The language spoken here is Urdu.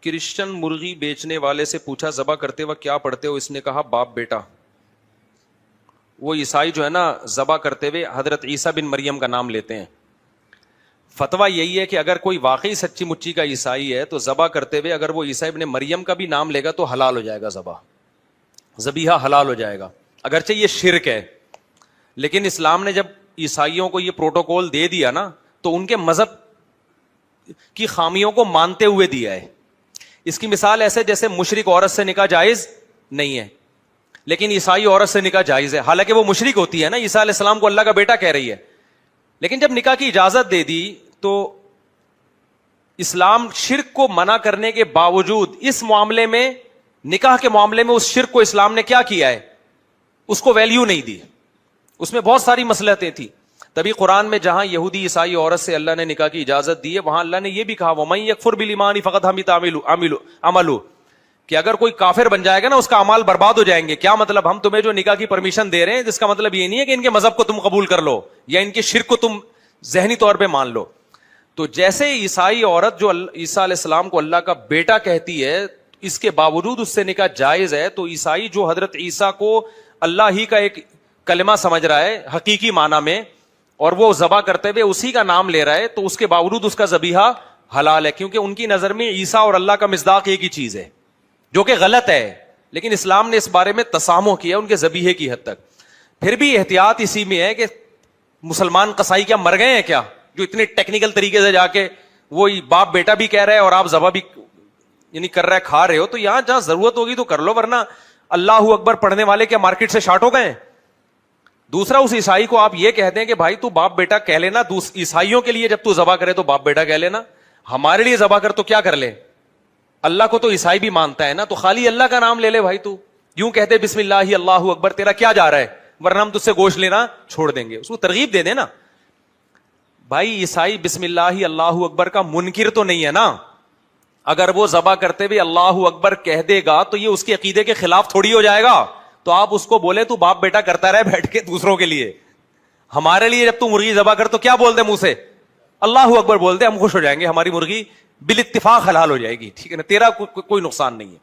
کرسچن مرغی بیچنے والے سے پوچھا ذبح کرتے وقت کیا پڑھتے ہو؟ اس نے کہا باپ بیٹا. وہ عیسائی جو ہے نا ذبح کرتے ہوئے حضرت عیسیٰ بن مریم کا نام لیتے ہیں. فتویٰ یہی ہے کہ اگر کوئی واقعی سچی مچی کا عیسائی ہے تو ذبح کرتے ہوئے اگر وہ عیسیٰ ابن مریم کا بھی نام لے گا تو حلال ہو جائے گا, ذبیحہ حلال ہو جائے گا, اگرچہ یہ شرک ہے. لیکن اسلام نے جب عیسائیوں کو یہ پروٹوکول دے دیا نا تو ان کے مذہب کی خامیوں کو مانتے ہوئے دیا ہے. اس کی مثال ایسے جیسے مشرک عورت سے نکاح جائز نہیں ہے لیکن عیسائی عورت سے نکاح جائز ہے, حالانکہ وہ مشرک ہوتی ہے نا, عیسیٰ علیہ السلام کو اللہ کا بیٹا کہہ رہی ہے. لیکن جب نکاح کی اجازت دے دی تو اسلام شرک کو منع کرنے کے باوجود اس معاملے میں, نکاح کے معاملے میں اس شرک کو اسلام نے کیا کیا ہے, اس کو ویلیو نہیں دی. اس میں بہت ساری مصلحتیں تھیں. تبھی قرآن میں جہاں یہودی عیسائی عورت سے اللہ نے نکاح کی اجازت دی ہے وہاں اللہ نے یہ بھی کہا وَمَن يَكْفُرْ بِالْإِيمَانِ فَقَدْ حَبِطَ عَمَلُهُ, کہ اگر کوئی کافر بن جائے گا نا اس کا اعمال برباد ہو جائیں گے. کیا مطلب؟ ہم تمہیں جو نکاح کی پرمیشن دے رہے ہیں جس کا مطلب یہ نہیں ہے کہ ان کے مذہب کو تم قبول کر لو یا ان کے شرک کو تم ذہنی طور پہ مان لو. تو جیسے عیسائی عورت جو عیسیٰ علیہ السلام کو اللہ کا بیٹا کہتی ہے اس کے باوجود اس سے نکاح جائز ہے, تو عیسائی جو حضرت عیسیٰ کو اللہ ہی کا ایک کلمہ سمجھ رہا ہے حقیقی معنی میں اور وہ ذبح کرتے ہوئے اسی کا نام لے رہا ہے, تو اس کے باوجود اس کا ذبیحہ حلال ہے, کیونکہ ان کی نظر میں عیسیٰ اور اللہ کا مصداق ایک ہی چیز ہے, جو کہ غلط ہے. لیکن اسلام نے اس بارے میں تسامح کیا ان کے ذبیحے کی حد تک. پھر بھی احتیاط اسی میں ہے کہ مسلمان قصائی کیا مر گئے ہیں کیا, جو اتنے ٹیکنیکل طریقے سے جا کے وہ باپ بیٹا بھی کہہ رہے ہیں اور آپ ذبح بھی یعنی کر رہے کھا رہے ہو. تو یہاں جہاں ضرورت ہوگی تو کر لو, ورنہ اللہ اکبر پڑھنے والے کیا مارکیٹ سے شارٹ ہو گئے. دوسرا, اس عیسائی کو آپ یہ کہتے ہیں کہ بھائی تو باپ بیٹا کہہ لینا, عیسائیوں کے لیے جب تو ذبح کرے تو باپ بیٹا کہہ لینا, ہمارے لیے ذبح کر تو کیا کر لے, اللہ کو تو عیسائی بھی مانتا ہے نا, تو خالی اللہ کا نام لے لے بھائی. تو یوں کہتے بسم اللہ اللہ اکبر, تیرا کیا جا رہا ہے, ورنہ ہم تجھ سے گوشت لینا چھوڑ دیں گے. اس کو ترغیب دے دیں نا بھائی. عیسائی بسم اللہ اللہ اکبر کا منکر تو نہیں ہے نا, اگر وہ ذبح کرتے ہوئے اللہ اکبر کہہ دے گا تو یہ اس کے عقیدے کے خلاف تھوڑی ہو جائے گا. تو آپ اس کو بولے تو باپ بیٹا کرتا رہے بیٹھ کے دوسروں کے لیے, ہمارے لیے جب تو مرغی ذبح کر تو کیا بول دے منہ سے, اللہ اکبر بول دے, ہم خوش ہو جائیں گے, ہماری مرغی بالاتفاق حلال ہو جائے گی, ٹھیک ہے نا, تیرا کوئی نقصان نہیں ہے.